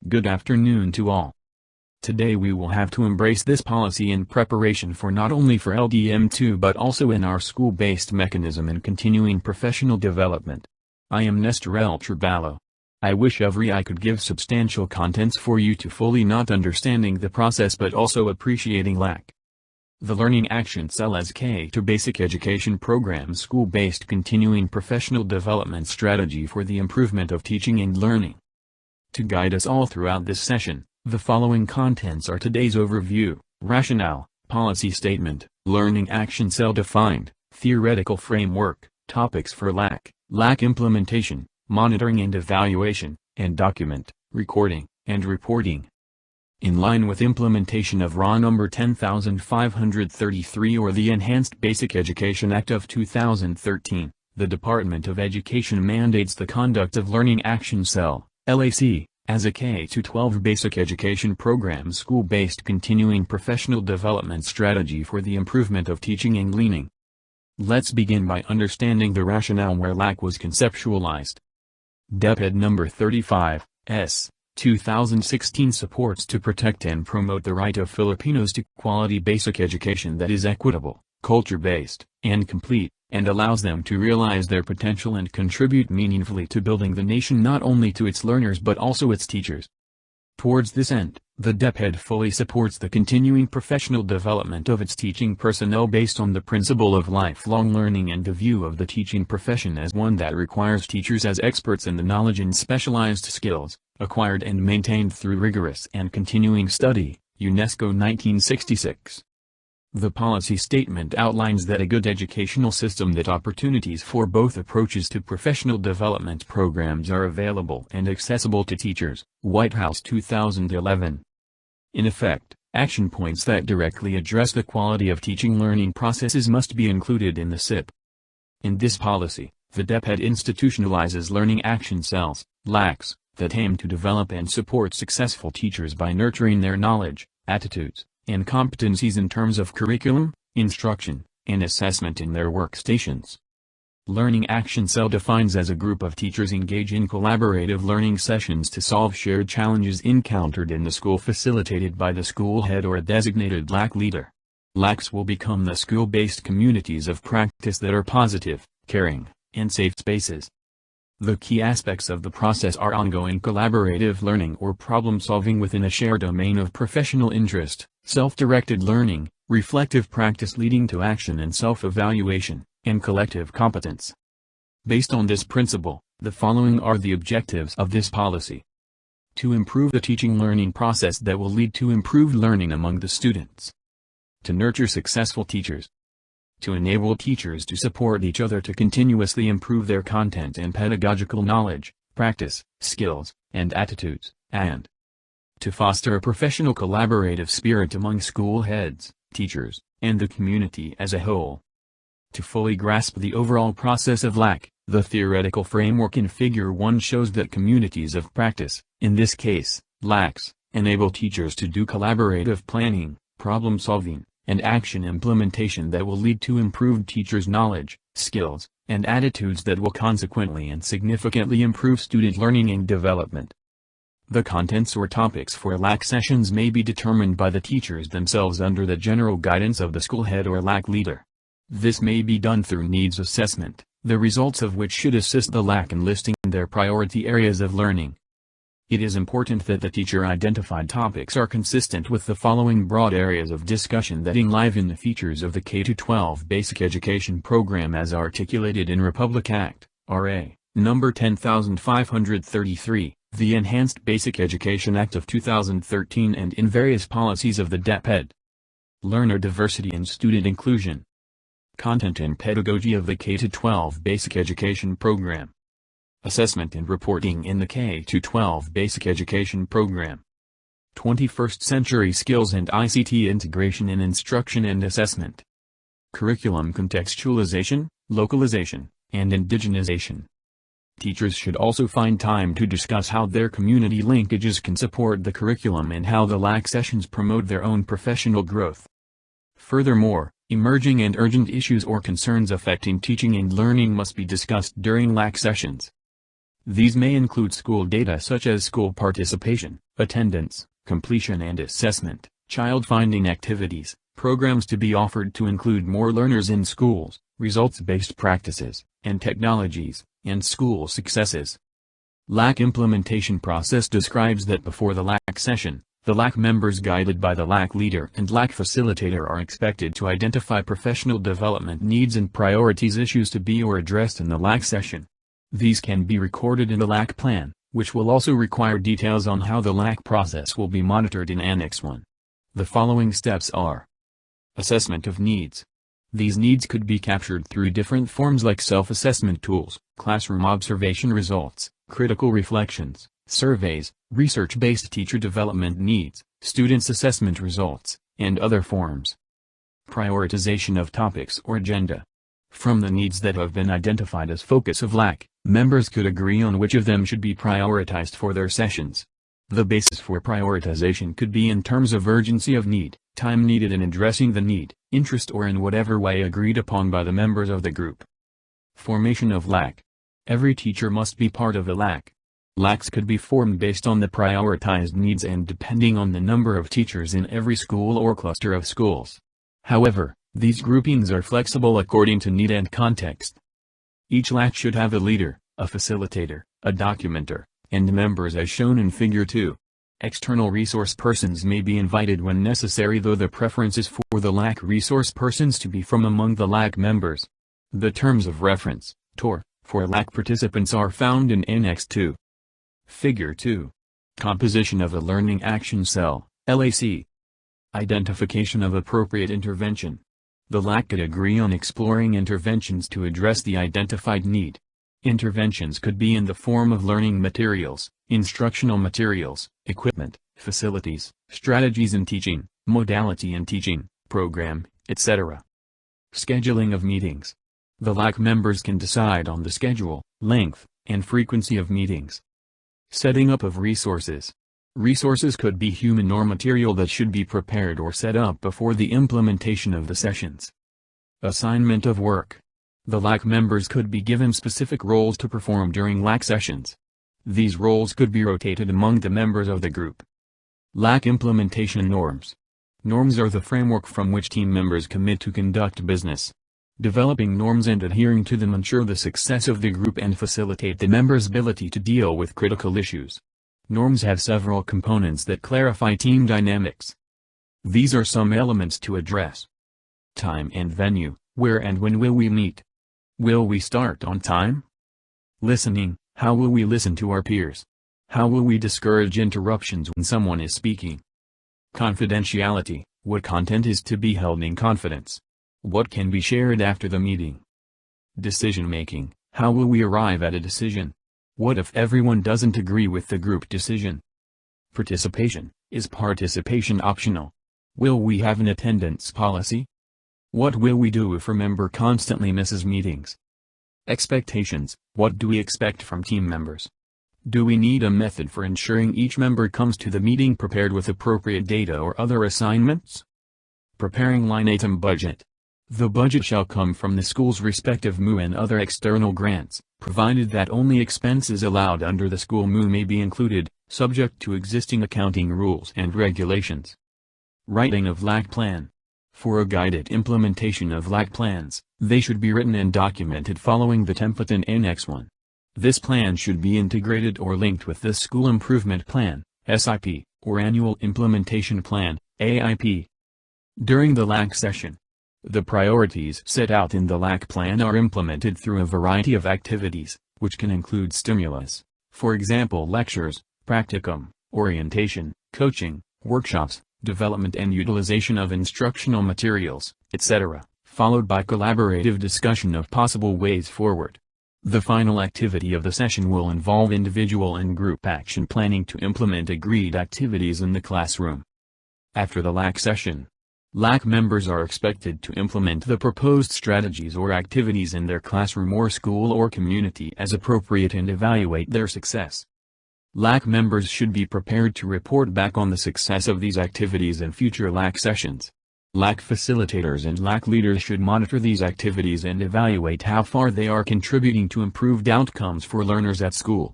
Good afternoon to all. Today we will have to embrace this policy in preparation for not only for LDM2 but also in our school-based mechanism in continuing professional development. I am Nestor L. Traballo. I wish I could give substantial contents for you to fully not understanding the process but also appreciating LAC. The Learning Action Cell as K2 Basic Education Program school-based continuing professional development strategy for the improvement of teaching and learning. To guide us all throughout this session, the following contents are today's overview, rationale, policy statement, learning action cell defined, theoretical framework, topics for LAC implementation, monitoring and evaluation, and document, recording, and reporting. In line with implementation of RA No. 10533 or the Enhanced Basic Education Act of 2013, the Department of Education mandates the conduct of Learning Action Cell, LAC, as a K-12 basic education program school-based continuing professional development strategy for the improvement of teaching and learning. Let's begin by understanding the rationale where LAC was conceptualized. DepEd No. 35, S. 2016 supports to protect and promote the right of Filipinos to quality basic education that is equitable, culture-based, and complete, and allows them to realize their potential and contribute meaningfully to building the nation not only to its learners but also its teachers. Towards this end, the DepEd fully supports the continuing professional development of its teaching personnel based on the principle of lifelong learning and the view of the teaching profession as one that requires teachers as experts in the knowledge and specialized skills, acquired and maintained through rigorous and continuing study, UNESCO 1966. The policy statement outlines that a good educational system that opportunities for both approaches to professional development programs are available and accessible to teachers, White House 2011. In effect, action points that directly address the quality of teaching learning processes must be included in the SIP. In this policy, the DepEd institutionalizes learning action cells, LACs, that aim to develop and support successful teachers by nurturing their knowledge, attitudes, and competencies in terms of curriculum, instruction, and assessment in their workstations. Learning Action Cell defines as a group of teachers engage in collaborative learning sessions to solve shared challenges encountered in the school facilitated by the school head or a designated LAC leader. LACs will become the school-based communities of practice that are positive, caring, and safe spaces. The key aspects of the process are ongoing collaborative learning or problem-solving within a shared domain of professional interest, self-directed learning, reflective practice leading to action and self-evaluation, and collective competence. Based on this principle, the following are the objectives of this policy. To improve the teaching-learning process that will lead to improved learning among the students. To nurture successful teachers. To enable teachers to support each other to continuously improve their content and pedagogical knowledge, practice, skills, and attitudes, and to foster a professional collaborative spirit among school heads, teachers, and the community as a whole. To fully grasp the overall process of LAC, the theoretical framework in Figure 1 shows that communities of practice, in this case, LACs, enable teachers to do collaborative planning, problem-solving, and action implementation that will lead to improved teachers' knowledge, skills, and attitudes that will consequently and significantly improve student learning and development. The contents or topics for LAC sessions may be determined by the teachers themselves under the general guidance of the school head or LAC leader. This may be done through needs assessment, the results of which should assist the LAC in listing their priority areas of learning. It is important that the teacher-identified topics are consistent with the following broad areas of discussion that enliven the features of the K-12 basic education program as articulated in Republic Act, R.A., No. 10533, the Enhanced Basic Education Act of 2013 and in various policies of the DepEd. Learner diversity and student inclusion. Content and pedagogy of the K-12 basic education program. Assessment and reporting in the K-12 basic education program. 21st century skills and ICT integration in instruction and assessment. Curriculum contextualization, localization, and indigenization. Teachers should also find time to discuss how their community linkages can support the curriculum and how the LAC sessions promote their own professional growth. Furthermore, emerging and urgent issues or concerns affecting teaching and learning must be discussed during LAC sessions. These may include school data such as school participation, attendance, completion and assessment, child-finding activities, programs to be offered to include more learners in schools, results-based practices, and technologies, and school successes. LAC implementation process describes that before the LAC session, the LAC members guided by the LAC leader and LAC facilitator are expected to identify professional development needs and priorities issues to be or addressed in the LAC session. These can be recorded in the LAC plan, which will also require details on how the LAC process will be monitored in Annex 1. The following steps are: assessment of needs. These needs could be captured through different forms like self-assessment tools, classroom observation results, critical reflections, surveys, research-based teacher development needs, students' assessment results, and other forms. Prioritization of topics or agenda. From the needs that have been identified as focus of LAC, members could agree on which of them should be prioritized for their sessions. The basis for prioritization could be in terms of urgency of need, time needed in addressing the need, interest or in whatever way agreed upon by the members of the group. Formation of LAC. Every teacher must be part of a LAC. LACs could be formed based on the prioritized needs and depending on the number of teachers in every school or cluster of schools. However, these groupings are flexible according to need and context. Each LAC should have a leader, a facilitator, a documenter, and members as shown in Figure 2. External resource persons may be invited when necessary, though the preference is for the LAC resource persons to be from among the LAC members. The terms of reference, TOR, for LAC participants are found in Annex 2. Figure 2. Composition of a Learning Action Cell, LAC. Identification of appropriate intervention. The LAC could agree on exploring interventions to address the identified need. Interventions could be in the form of learning materials, instructional materials, equipment, facilities, strategies in teaching, modality in teaching, program, etc. Scheduling of meetings. The LAC members can decide on the schedule, length, and frequency of meetings. Setting up of resources. Resources could be human or material that should be prepared or set up before the implementation of the sessions. Assignment of work. The LAC members could be given specific roles to perform during LAC sessions. These roles could be rotated among the members of the group. LAC implementation norms. Norms are the framework from which team members commit to conduct business. Developing norms and adhering to them ensure the success of the group and facilitate the members' ability to deal with critical issues. Norms have several components that clarify team dynamics. These are some elements to address. Time and venue. Where and when will we meet? Will we start on time? Listening. How will we listen to our peers? How will we discourage interruptions when someone is speaking? Confidentiality. What content is to be held in confidence? What can be shared after the meeting? Decision-making. How will we arrive at a decision? What if everyone doesn't agree with the group decision? Participation. Is participation optional? Will we have an attendance policy? What will we do if a member constantly misses meetings? Expectations. What do we expect from team members? Do we need a method for ensuring each member comes to the meeting prepared with appropriate data or other assignments? Preparing line item budget. The budget shall come from the school's respective MOU and other external grants, provided that only expenses allowed under the school MOU may be included, subject to existing accounting rules and regulations. Writing of LAC plan. For a guided implementation of LAC plans, they should be written and documented following the template in Annex 1. This plan should be integrated or linked with the School Improvement Plan, SIP, or Annual Implementation Plan, AIP. During the LAC session, the priorities set out in the LAC plan are implemented through a variety of activities, which can include stimulus, for example lectures, practicum, orientation, coaching, workshops, development and utilization of instructional materials, etc., followed by collaborative discussion of possible ways forward. The final activity of the session will involve individual and group action planning to implement agreed activities in the classroom. After the LAC session, LAC members are expected to implement the proposed strategies or activities in their classroom or school or community as appropriate and evaluate their success. LAC members should be prepared to report back on the success of these activities in future LAC sessions. LAC facilitators and LAC leaders should monitor these activities and evaluate how far they are contributing to improved outcomes for learners at school.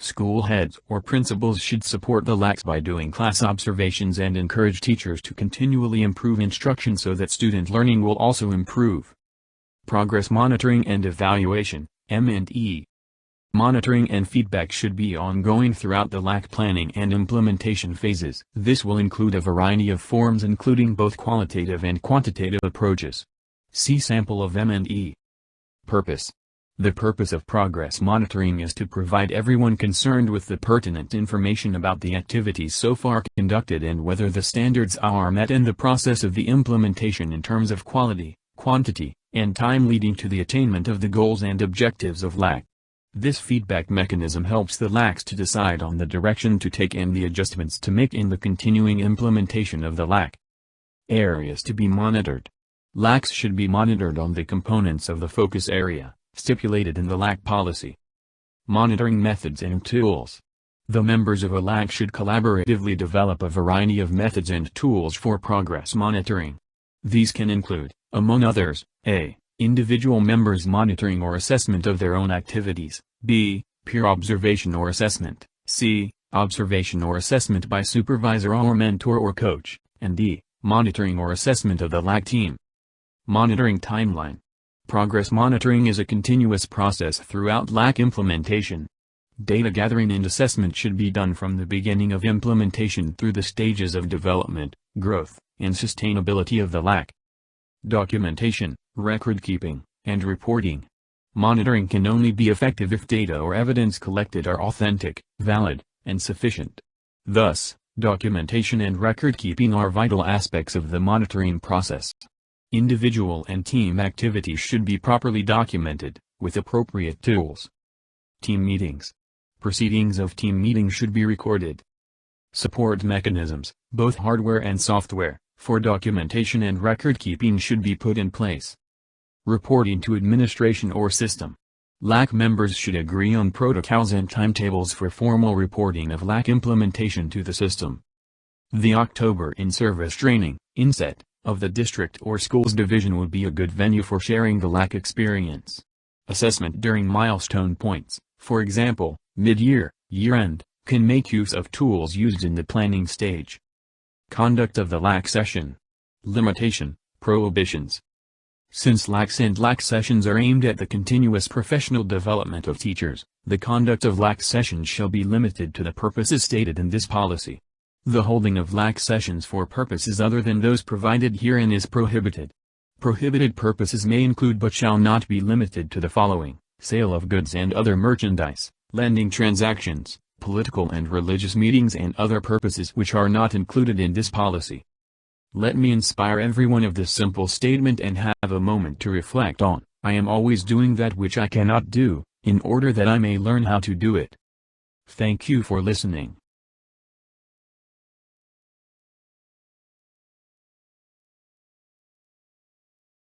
School heads or principals should support the LACs by doing class observations and encourage teachers to continually improve instruction so that student learning will also improve. Progress monitoring and evaluation, M&E. Monitoring and feedback should be ongoing throughout the LAC planning and implementation phases. This will include a variety of forms including both qualitative and quantitative approaches. See sample of M&E. Purpose. The purpose of progress monitoring is to provide everyone concerned with the pertinent information about the activities so far conducted and whether the standards are met in the process of the implementation in terms of quality, quantity, and time leading to the attainment of the goals and objectives of LAC. This feedback mechanism helps the LACs to decide on the direction to take and the adjustments to make in the continuing implementation of the LAC. Areas to be monitored. LACs should be monitored on the components of the focus area, stipulated in the LAC policy. Monitoring methods and tools. The members of a LAC should collaboratively develop a variety of methods and tools for progress monitoring. These can include, among others, a. Individual members' monitoring or assessment of their own activities, b. Peer observation or assessment, c. Observation or assessment by supervisor or mentor or coach, and d. Monitoring or assessment of the LAC team. Monitoring timeline. Progress monitoring is a continuous process throughout LAC implementation. Data gathering and assessment should be done from the beginning of implementation through the stages of development, growth, and sustainability of the LAC. Documentation, record-keeping, and reporting. Monitoring can only be effective if data or evidence collected are authentic, valid, and sufficient. Thus, documentation and record-keeping are vital aspects of the monitoring process. Individual and team activities should be properly documented, with appropriate tools. Team meetings. Proceedings of team meetings should be recorded. Support mechanisms, both hardware and software, for documentation and record-keeping should be put in place. Reporting to administration or system. LAC members should agree on protocols and timetables for formal reporting of LAC implementation to the system. The October in-service training, INSET, of the district or school's division would be a good venue for sharing the LAC experience. Assessment during milestone points, for example, mid-year, year-end, can make use of tools used in the planning stage. Conduct of the LAC session. Limitation, prohibitions. Since LACs and LAC sessions are aimed at the continuous professional development of teachers, the conduct of LAC sessions shall be limited to the purposes stated in this policy. The holding of LAC sessions for purposes other than those provided herein is prohibited. Prohibited purposes may include but shall not be limited to the following: sale of goods and other merchandise, lending transactions, political and religious meetings and other purposes which are not included in this policy. Let me inspire everyone of this simple statement and have a moment to reflect on, I am always doing that which I cannot do, in order that I may learn how to do it. Thank you for listening.